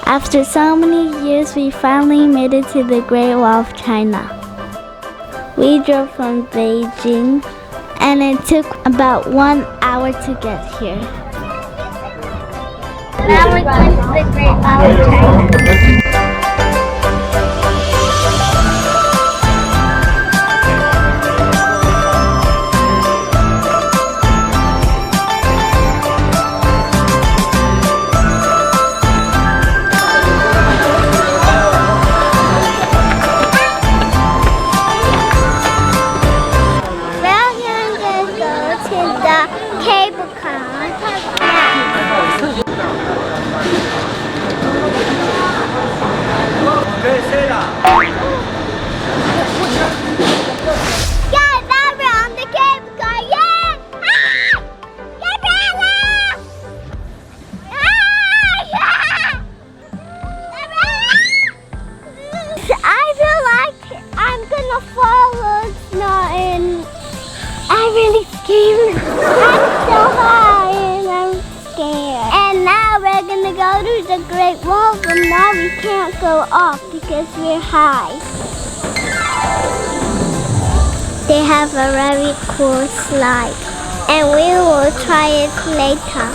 After so many years, we finally made it to the Great Wall of China. We drove from Beijing, and it took about 1 hour to get here. Now we're going to the Great Wall of China. I'm really scared. I'm so high and I'm scared. And now we're gonna go to the Great Wall, but now we can't go off because we're high. They have a very cool slide, and we will try it later.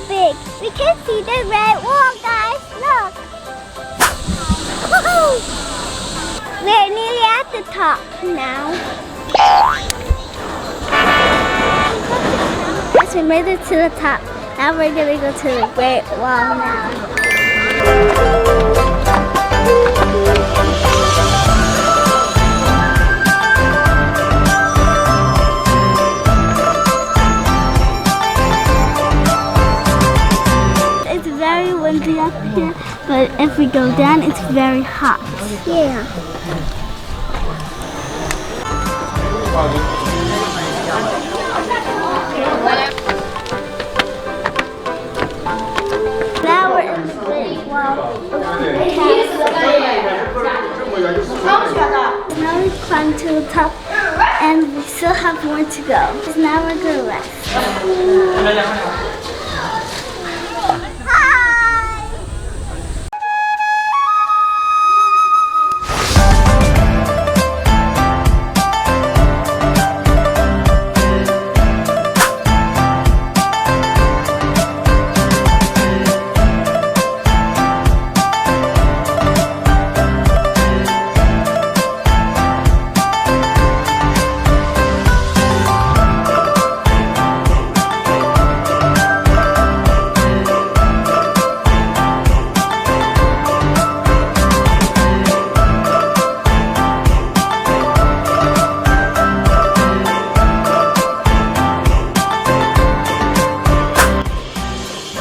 Big. We can see the Great Wall, guys. Look. Woohoo! We're nearly at the top now. Yes, we made it to the top. Now we're gonna go to the Great Wall now. Up here, but if we go down, it's very hot. Yeah. Now we're in the Great Wall. Now we climb to the top, and we still have more to go. So now we're gonna rest.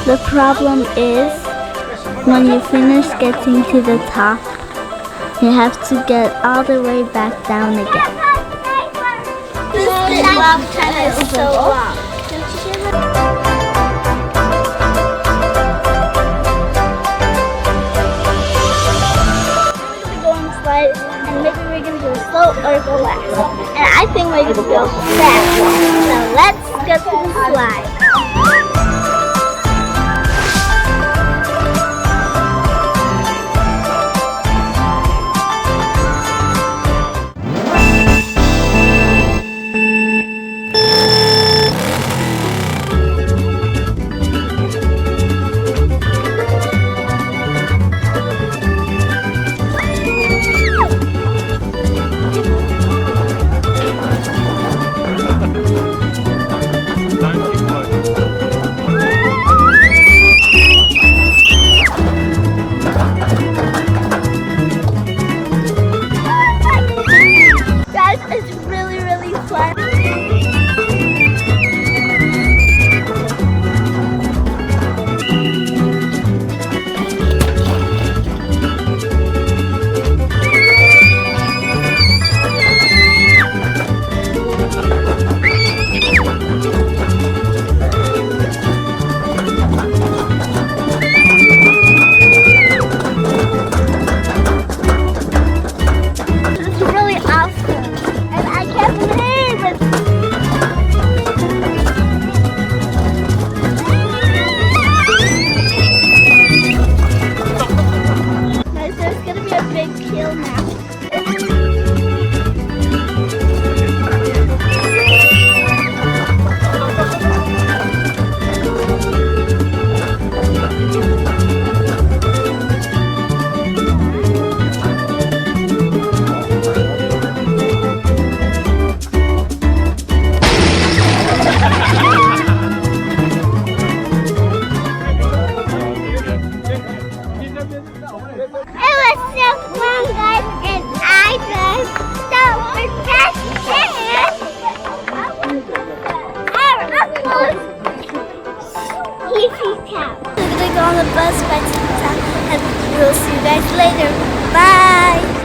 The problem is, when you finish getting to the top, you have to get all the way back down again. This Great China is so long. We're gonna go on the slide, and maybe we're gonna go slow or go fast. And I think we're gonna go fast. So let's go to the slide. us by 10 times, and we'll see you guys later. Bye!